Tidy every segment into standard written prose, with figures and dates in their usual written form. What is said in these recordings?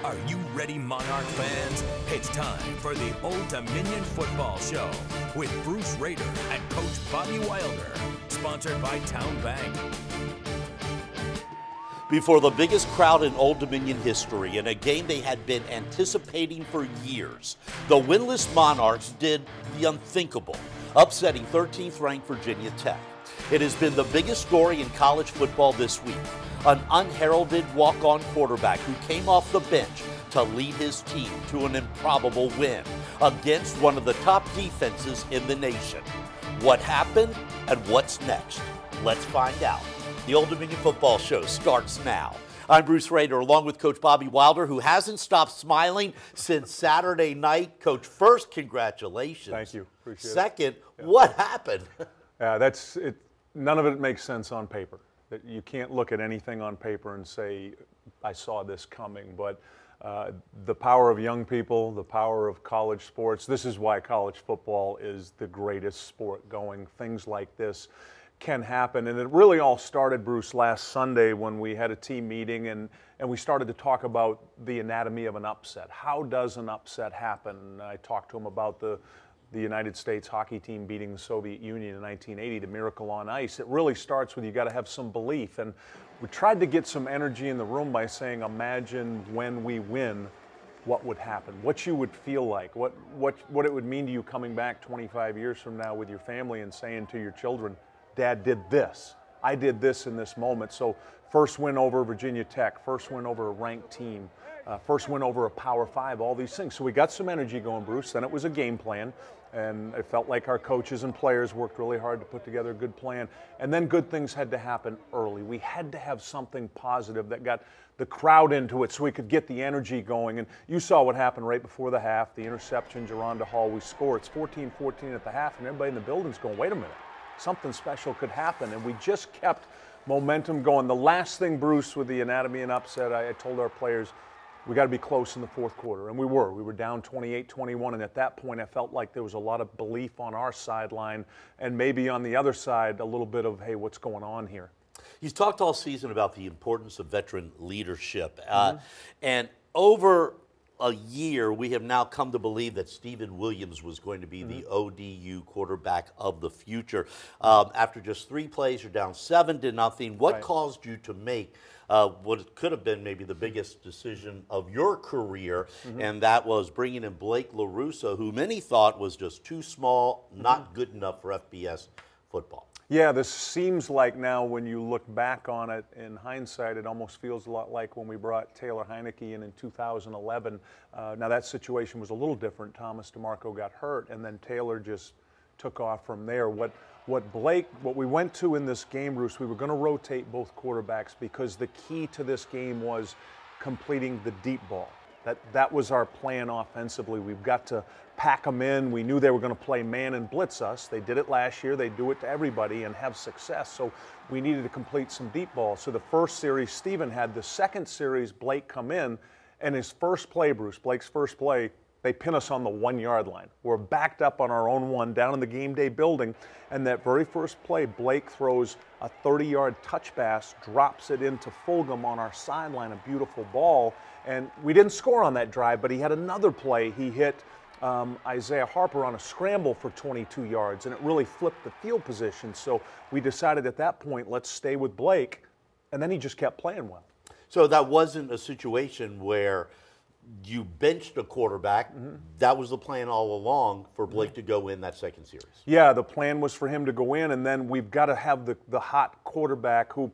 Are you ready, Monarch fans? It's time for the Old Dominion Football Show with Bruce Rader and Coach Bobby Wilder. Sponsored by Town Bank. Before the biggest crowd in Old Dominion history in a game they had been anticipating for years, the winless Monarchs did the unthinkable, upsetting 13th-ranked Virginia Tech. It has been the biggest story in college football this week. An unheralded walk-on quarterback who came off the bench to lead his team to an improbable win against one of the top defenses in the nation. What happened and what's next? Let's find out. The Old Dominion Football Show starts now. I'm Bruce Rader, along with Coach Bobby Wilder, who hasn't stopped smiling since Saturday night. Coach, first, congratulations. Thank you. Appreciate it. Second, what happened? That's it. None of it makes sense on paper. You can't look at anything on paper and say, I saw this coming. But the power of young people, the power of college sports, this is why college football is the greatest sport going. Things like this can happen. And it really all started, Bruce, last Sunday when we had a team meeting and we started to talk about the anatomy of an upset. How does an upset happen? I talked to him about the United States hockey team beating the Soviet Union in 1980, the miracle on ice. It really starts with you got to have some belief. And we tried to get some energy in the room by saying, imagine when we win, what would happen, what you would feel like, what it would mean to you coming back 25 years from now with your family and saying to your children, Dad did this. I did this in this moment. So first win over Virginia Tech, first win over a ranked team, first win over a Power 5, all these things. So we got some energy going, Bruce. Then it was a game plan. And it felt like our coaches and players worked really hard to put together a good plan. And then good things had to happen early. We had to have something positive that got the crowd into it so we could get the energy going. And you saw what happened right before the half, the interception, Geronda Hall, we score. It's 14-14 at the half, and everybody in the building's going, wait a minute, something special could happen. And we just kept momentum going. The last thing, Bruce, with the anatomy and upset, I told our players, we got to be close in the fourth quarter, and we were. We were down 28-21, and at that point I felt like there was a lot of belief on our sideline and maybe on the other side a little bit of, hey, what's going on here? You've talked all season about the importance of veteran leadership, and over a year we have now come to believe that Stephen Williams was going to be the ODU quarterback of the future. After just 3 plays, you're down 7-0. What caused you to make what could have been maybe the biggest decision of your career, and that was bringing in Blake LaRusso, who many thought was just too small, not good enough for FBS football? Yeah, this seems like now when you look back on it in hindsight, it almost feels a lot like when we brought Taylor Heineke in 2011. Now that situation was a little different. Thomas DeMarco got hurt, and then Taylor just took off from there. What we went to in this game, Bruce, we were going to rotate both quarterbacks because the key to this game was completing the deep ball. That was our plan offensively. We've got to pack them in. We knew they were going to play man and blitz us. They did it last year. They do it to everybody and have success. So we needed to complete some deep balls. So the first series, Stephen had. The second series, Blake come in, and his first play, Bruce, Blake's first play, they pin us on the 1-yard line. We're backed up on our own 1 down in the game day building. And that very first play, Blake throws a 30-yard touch pass, drops it into Fulgham on our sideline, a beautiful ball. And we didn't score on that drive, but he had another play. He hit Isaiah Harper on a scramble for 22 yards, and it really flipped the field position. So we decided at that point, let's stay with Blake. And then he just kept playing well. So that wasn't a situation where you benched a quarterback. That was the plan all along for Blake to go in that second series. Yeah, the plan was for him to go in, and then we've got to have the hot quarterback who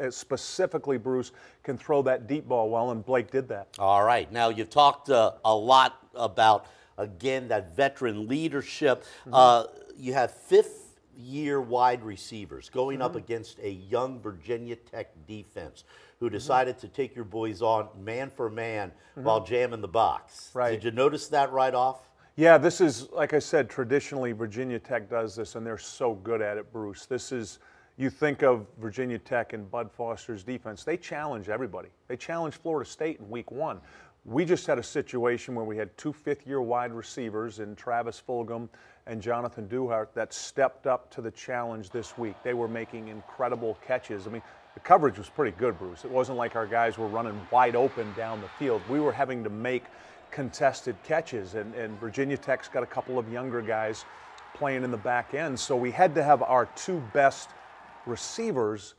specifically, Bruce, can throw that deep ball well, and Blake did that. All right. Now, you've talked a lot about, again, that veteran leadership. You have fifth-year wide receivers going up against a young Virginia Tech defense who decided to take your boys on man for man while jamming the box. Right. Did you notice that right off? Yeah, this is, like I said, traditionally Virginia Tech does this, and they're so good at it, Bruce. This is, you think of Virginia Tech and Bud Foster's defense, they challenge everybody. They challenged Florida State in week 1. We just had a situation where we had 2 fifth-year wide receivers in Travis Fulgham and Jonathan Duhart that stepped up to the challenge this week. They were making incredible catches. I mean, the coverage was pretty good, Bruce. It wasn't like our guys were running wide open down the field. We were having to make contested catches, and Virginia Tech's got a couple of younger guys playing in the back end, so we had to have our two best receivers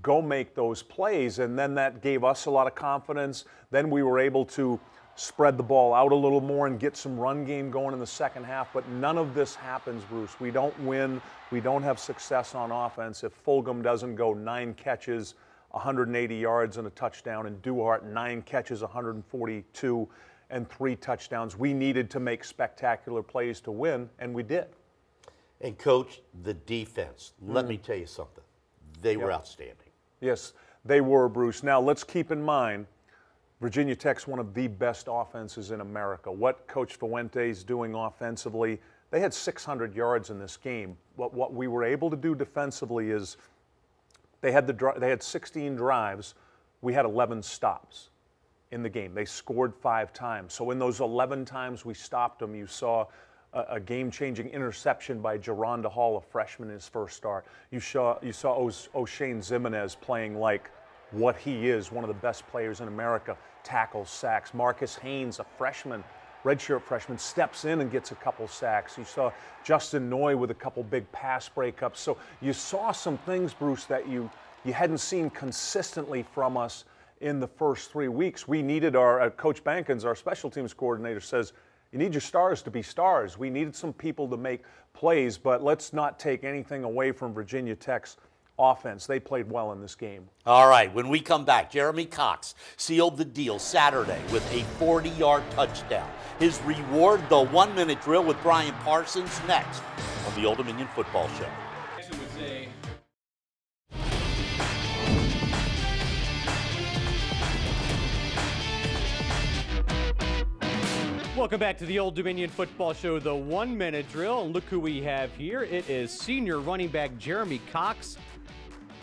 go make those plays, and then that gave us a lot of confidence. Then we were able to spread the ball out a little more and get some run game going in the second half, but none of this happens, Bruce. We don't win, we don't have success on offense if Fulgham doesn't go 9 catches, 180 yards and a touchdown, and Duhart 9 catches, 142 and 3 touchdowns. We needed to make spectacular plays to win, and we did. And Coach, the defense, let me tell you something. They were outstanding. Yes, they were, Bruce. Now, let's keep in mind, Virginia Tech's one of the best offenses in America. What Coach Fuente's doing offensively, they had 600 yards in this game. What we were able to do defensively is they had 16 drives. We had 11 stops in the game. They scored 5 times. So in those 11 times we stopped them, you saw a game-changing interception by Geronda Hall, a freshman in his first start. You saw O'Shane Zimenez playing like what he is, one of the best players in America, tackles, sacks. Marcus Haynes, a freshman, redshirt freshman, steps in and gets a couple sacks. You saw Justin Noy with a couple big pass breakups. So you saw some things, Bruce, that you hadn't seen consistently from us in the first 3 weeks. We needed Coach Bankins, our special teams coordinator, says, you need your stars to be stars. We needed some people to make plays, but let's not take anything away from Virginia Tech's offense. They played well in this game. All right, when we come back, Jeremy Cox sealed the deal Saturday with a 40-yard touchdown. His reward, the 1-minute drill with Brian Parsons, next on the Old Dominion Football Show. Welcome back to the Old Dominion Football Show, the 1-minute drill. And look who we have here. It is senior running back Jeremy Cox,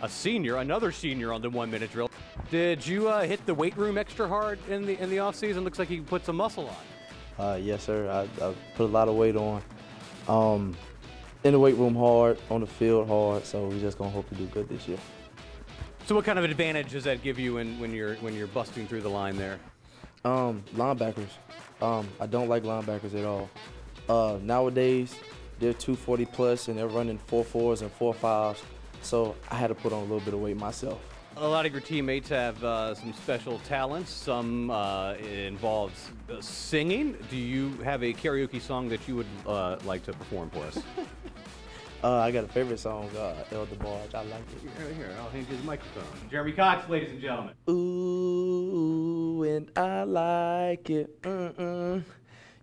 another senior on the 1-minute drill. Did you hit the weight room extra hard in the offseason? Looks like you put some muscle on. Yes, sir. I put a lot of weight on. In the weight room hard, on the field hard, so we're just going to hope to do good this year. So what kind of advantage does that give you when you're busting through the line there? Linebackers. I don't like linebackers at all. Nowadays, they're 240 plus and they're running 4.4s and 4.5s, so I had to put on a little bit of weight myself. A lot of your teammates have some special talents. Some it involves singing. Do you have a karaoke song that you would like to perform for us? I got a favorite song, Elder Barge. I like it. Here, I'll hand you the microphone. Jeremy Cox, ladies and gentlemen. Ooh, and I like it.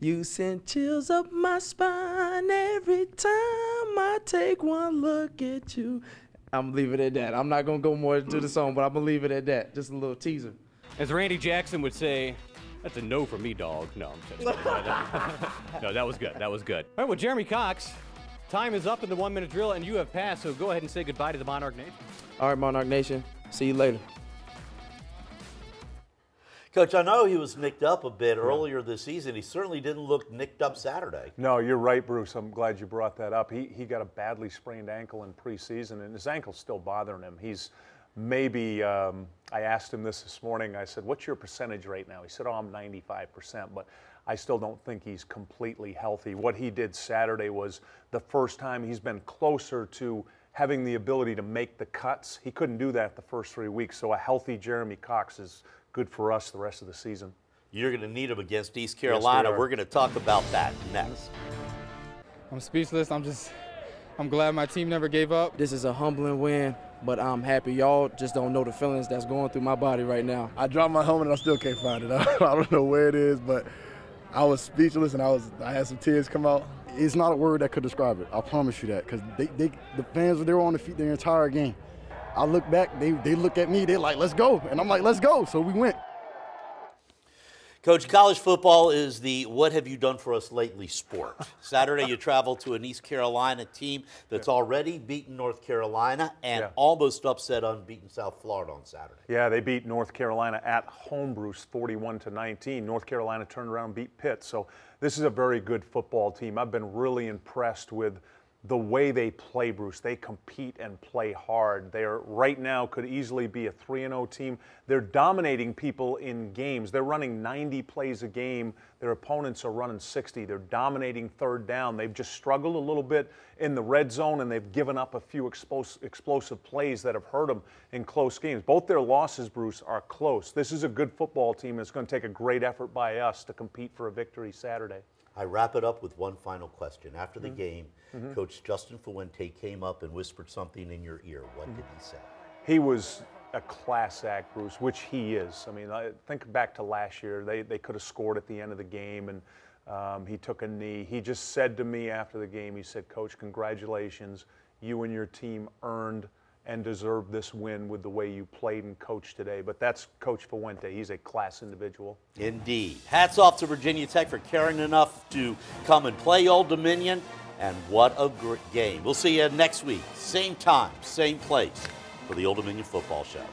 You send chills up my spine every time I take one look at you. I'm gonna leave it at that. I'm not gonna go more into the song, but I'm gonna leave it at that. Just a little teaser. As Randy Jackson would say, that's a no for me, dog. No, I'm just kidding. No, that was good. That was good. All right, well, Jeremy Cox, time is up in the 1-minute drill, and you have passed, so go ahead and say goodbye to the Monarch Nation. All right, Monarch Nation. See you later. Coach, I know he was nicked up a bit earlier this season. He certainly didn't look nicked up Saturday. No, you're right, Bruce. I'm glad you brought that up. He got a badly sprained ankle in preseason, and his ankle's still bothering him. He's maybe, I asked him this morning. I said, what's your percentage right now? He said, I'm 95%, but I still don't think he's completely healthy. What he did Saturday was the first time he's been closer to having the ability to make the cuts. He couldn't do that the first 3 weeks, so a healthy Jeremy Cox is good for us the rest of the season. You're going to need him against East Carolina. Yes, we're going to talk about that next. I'm speechless. I'm glad my team never gave up. This is a humbling win, but I'm happy. Y'all just don't know the feelings that's going through my body right now. I dropped my helmet and I still can't find it. I don't know where it is, but I was speechless and I had some tears come out. It's not a word that could describe it. I promise you that, because the fans, they were on the feet the entire game. I look back, they look at me, they're like, let's go. And I'm like, let's go. So we went. Coach, college football is the what have you done for us lately sport. Saturday you travel to an East Carolina team that's already beaten North Carolina and almost upset unbeaten South Florida on Saturday. Yeah, they beat North Carolina at home, Bruce, 41-19. North Carolina turned around and beat Pitt. So this is a very good football team. I've been really impressed with the way they play, Bruce. They compete and play hard. They're right now could easily be a 3-0 team. They're dominating people in games. They're running 90 plays a game. Their opponents are running 60. They're dominating third down. They've just struggled a little bit in the red zone, and they've given up a few explosive plays that have hurt them in close games. Both their losses, Bruce, are close. This is a good football team. It's going to take a great effort by us to compete for a victory Saturday. I wrap it up with one final question. After the game, Coach Justin Fuente came up and whispered something in your ear. What did he say? He was a class act, Bruce, which he is. I mean, I think back to last year. They could have scored at the end of the game, and he took a knee. He just said to me after the game, he said, Coach, congratulations. You and your team earned and deserved this win with the way you played and coached today. But that's Coach Fuente. He's a class individual. Indeed. Hats off to Virginia Tech for caring enough to come and play Old Dominion, and what a great game. We'll see you next week, same time, same place, for the Old Dominion Football Show.